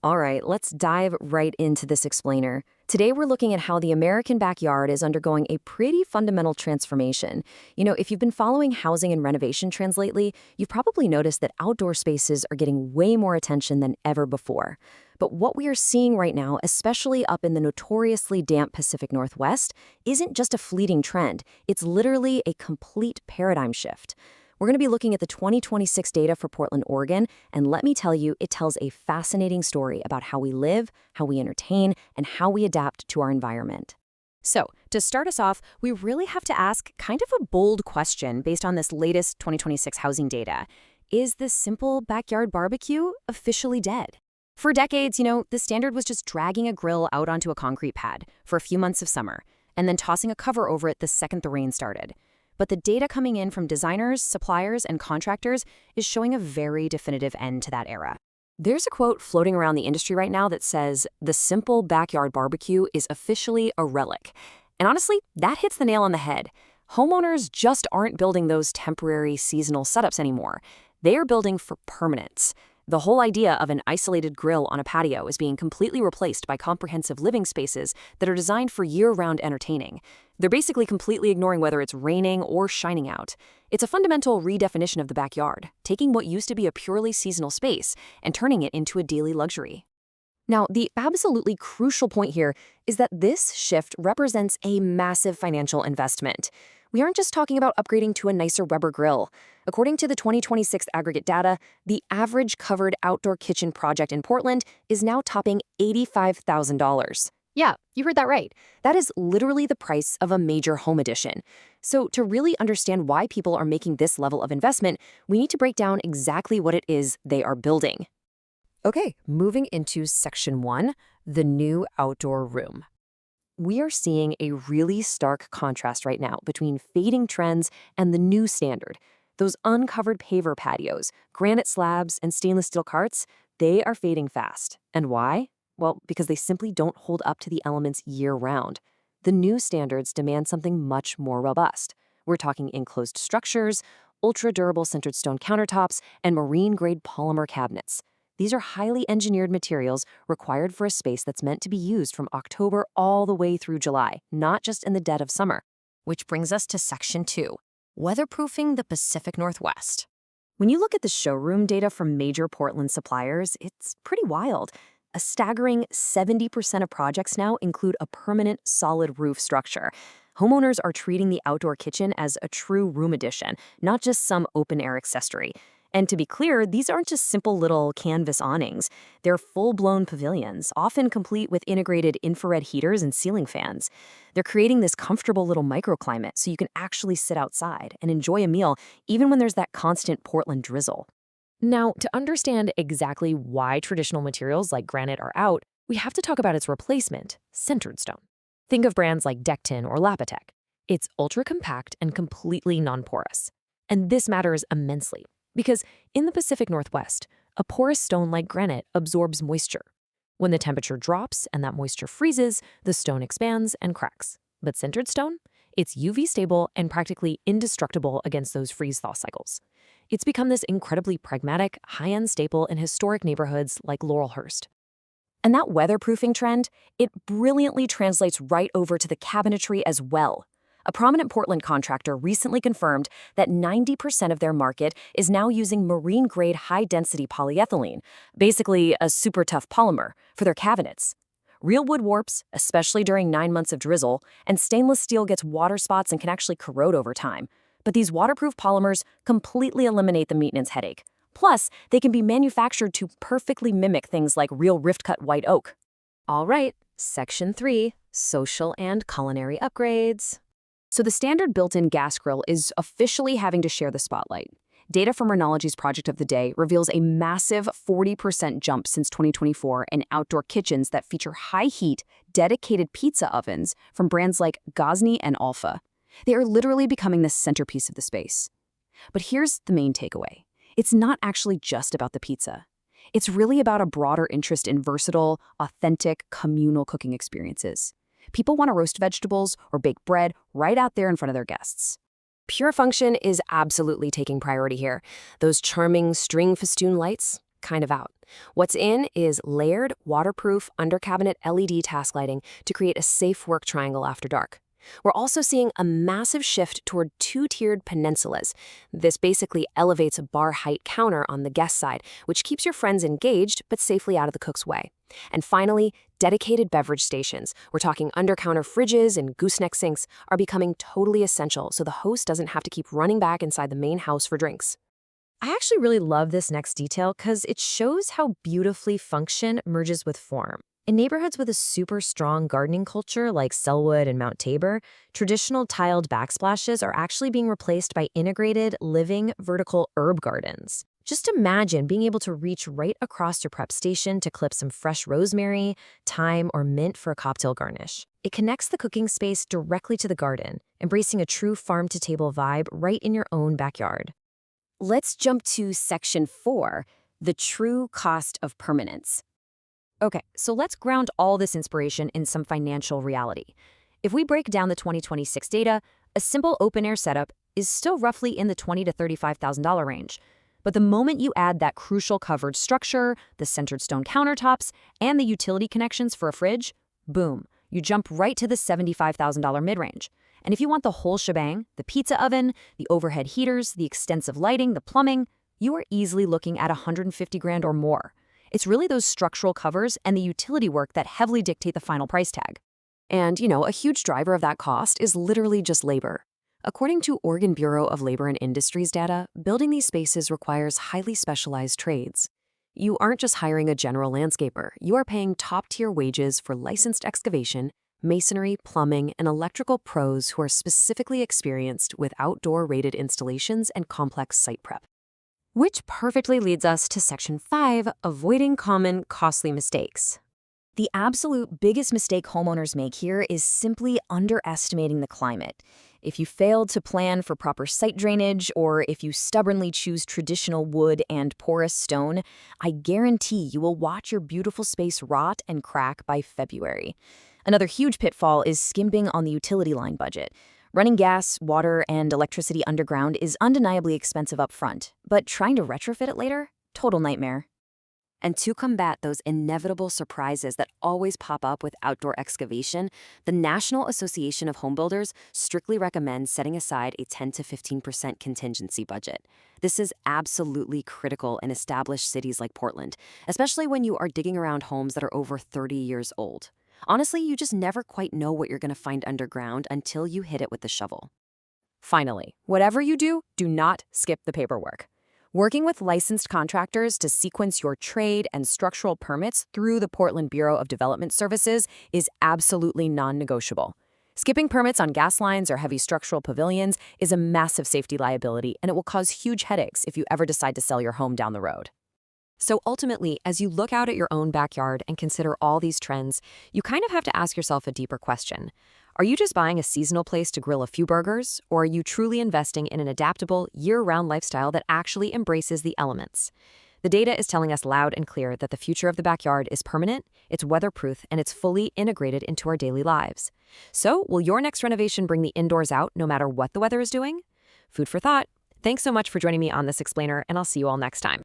All right, let's dive right into this explainer. Today, we're looking at how the American backyard is undergoing a pretty fundamental transformation. If you've been following housing and renovation trends lately, you've probably noticed that outdoor spaces are getting way more attention than ever before. But what we are seeing right now, especially up in the notoriously damp Pacific Northwest, isn't just a fleeting trend. It's literally a complete paradigm shift. We're going to be looking at the 2026 data for Portland, Oregon, and let me tell you, it tells a fascinating story about how we live, how we entertain, and how we adapt to our environment. So, to start us off, we really have to ask kind of a bold question based on this latest 2026 housing data. Is the simple backyard barbecue officially dead? For decades, the standard was just dragging a grill out onto a concrete pad for a few months of summer and then tossing a cover over it the second the rain started. But the data coming in from designers, suppliers, and contractors is showing a very definitive end to that era. There's a quote floating around the industry right now that says, "The simple backyard barbecue is officially a relic." And honestly, that hits the nail on the head. Homeowners just aren't building those temporary seasonal setups anymore. They are building for permanence. The whole idea of an isolated grill on a patio is being completely replaced by comprehensive living spaces that are designed for year-round entertaining. They're basically completely ignoring whether it's raining or shining out. It's a fundamental redefinition of the backyard, taking what used to be a purely seasonal space and turning it into a daily luxury. Now, the absolutely crucial point here is that this shift represents a massive financial investment. We aren't just talking about upgrading to a nicer Weber grill. According to the 2026 aggregate data, the average covered outdoor kitchen project in Portland is now topping $85,000. Yeah, you heard that right. That is literally the price of a major home addition. So to really understand why people are making this level of investment, we need to break down exactly what it is they are building. Okay, moving into section 1, the new outdoor room. We are seeing a really stark contrast right now between fading trends and the new standard. Those uncovered paver patios, granite slabs, and stainless steel carts, they are fading fast. And why? Well, because they simply don't hold up to the elements year-round. The new standards demand something much more robust. We're talking enclosed structures, ultra-durable sintered stone countertops, and marine-grade polymer cabinets. These are highly engineered materials required for a space that's meant to be used from October all the way through July, not just in the dead of summer. Which brings us to Section 2, weatherproofing the Pacific Northwest. When you look at the showroom data from major Portland suppliers, it's pretty wild. A staggering 70% of projects now include a permanent solid roof structure. Homeowners are treating the outdoor kitchen as a true room addition, not just some open-air accessory. And to be clear, these aren't just simple little canvas awnings. They're full-blown pavilions, often complete with integrated infrared heaters and ceiling fans. They're creating this comfortable little microclimate so you can actually sit outside and enjoy a meal even when there's that constant Portland drizzle. Now, to understand exactly why traditional materials like granite are out, we have to talk about its replacement, sintered stone. Think of brands like Dectin or Lapitec. It's ultra-compact and completely non-porous. And this matters immensely. Because in the Pacific Northwest, a porous stone like granite absorbs moisture. When the temperature drops and that moisture freezes, the stone expands and cracks. But sintered stone? It's UV stable and practically indestructible against those freeze-thaw cycles. It's become this incredibly pragmatic, high-end staple in historic neighborhoods like Laurelhurst. And that weatherproofing trend, it brilliantly translates right over to the cabinetry as well. A prominent Portland contractor recently confirmed that 90% of their market is now using marine-grade high-density polyethylene, basically a super tough polymer, for their cabinets. Real wood warps, especially during 9 months of drizzle, and stainless steel gets water spots and can actually corrode over time. But these waterproof polymers completely eliminate the maintenance headache. Plus, they can be manufactured to perfectly mimic things like real rift-cut white oak. All right, Section 3, social and culinary upgrades. So the standard built-in gas grill is officially having to share the spotlight. Data from Renology's Project of the Day reveals a massive 40% jump since 2024 in outdoor kitchens that feature high-heat, dedicated pizza ovens from brands like Gosney and Alpha. They are literally becoming the centerpiece of the space. But here's the main takeaway. It's not actually just about the pizza. It's really about a broader interest in versatile, authentic, communal cooking experiences. People want to roast vegetables or bake bread right out there in front of their guests. Pure function is absolutely taking priority here. Those charming string festoon lights, kind of out. What's in is layered, waterproof, under-cabinet LED task lighting to create a safe work triangle after dark. We're also seeing a massive shift toward two-tiered peninsulas. This basically elevates a bar height counter on the guest side, which keeps your friends engaged but safely out of the cook's way. And finally, dedicated beverage stations. We're talking under-counter fridges and gooseneck sinks are becoming totally essential so the host doesn't have to keep running back inside the main house for drinks. I actually really love this next detail because it shows how beautifully function merges with form. In neighborhoods with a super strong gardening culture like Selwood and Mount Tabor, traditional tiled backsplashes are actually being replaced by integrated, living, vertical herb gardens. Just imagine being able to reach right across your prep station to clip some fresh rosemary, thyme, or mint for a cocktail garnish. It connects the cooking space directly to the garden, embracing a true farm-to-table vibe right in your own backyard. Let's jump to Section 4, the true cost of permanence. Okay, so let's ground all this inspiration in some financial reality. If we break down the 2026 data, a simple open-air setup is still roughly in the $20,000 to $35,000 range. But the moment you add that crucial covered structure, the centered stone countertops, and the utility connections for a fridge, boom, you jump right to the $75,000 mid-range. And if you want the whole shebang, the pizza oven, the overhead heaters, the extensive lighting, the plumbing, you are easily looking at $150,000 or more. It's really those structural covers and the utility work that heavily dictate the final price tag. And, a huge driver of that cost is literally just labor. According to Oregon Bureau of Labor and Industries data, building these spaces requires highly specialized trades. You aren't just hiring a general landscaper, you are paying top-tier wages for licensed excavation, masonry, plumbing, and electrical pros who are specifically experienced with outdoor-rated installations and complex site prep. Which perfectly leads us to Section 5, avoiding common costly mistakes. The absolute biggest mistake homeowners make here is simply underestimating the climate. If you failed to plan for proper site drainage, or if you stubbornly choose traditional wood and porous stone, I guarantee you will watch your beautiful space rot and crack by February. Another huge pitfall is skimping on the utility line budget. Running gas, water, and electricity underground is undeniably expensive up front, but trying to retrofit it later? Total nightmare. And to combat those inevitable surprises that always pop up with outdoor excavation, the National Association of Home Builders strictly recommends setting aside a 10 to 15% contingency budget. This is absolutely critical in established cities like Portland, especially when you are digging around homes that are over 30 years old. Honestly, you just never quite know what you're going to find underground until you hit it with the shovel. Finally, whatever you do, do not skip the paperwork. Working with licensed contractors to sequence your trade and structural permits through the Portland Bureau of Development Services is absolutely non-negotiable. Skipping permits on gas lines or heavy structural pavilions is a massive safety liability, and it will cause huge headaches if you ever decide to sell your home down the road. So ultimately, as you look out at your own backyard and consider all these trends, you kind of have to ask yourself a deeper question. Are you just buying a seasonal place to grill a few burgers, or are you truly investing in an adaptable, year-round lifestyle that actually embraces the elements? The data is telling us loud and clear that the future of the backyard is permanent, it's weatherproof, and it's fully integrated into our daily lives. So, will your next renovation bring the indoors out no matter what the weather is doing? Food for thought. Thanks so much for joining me on this explainer, and I'll see you all next time.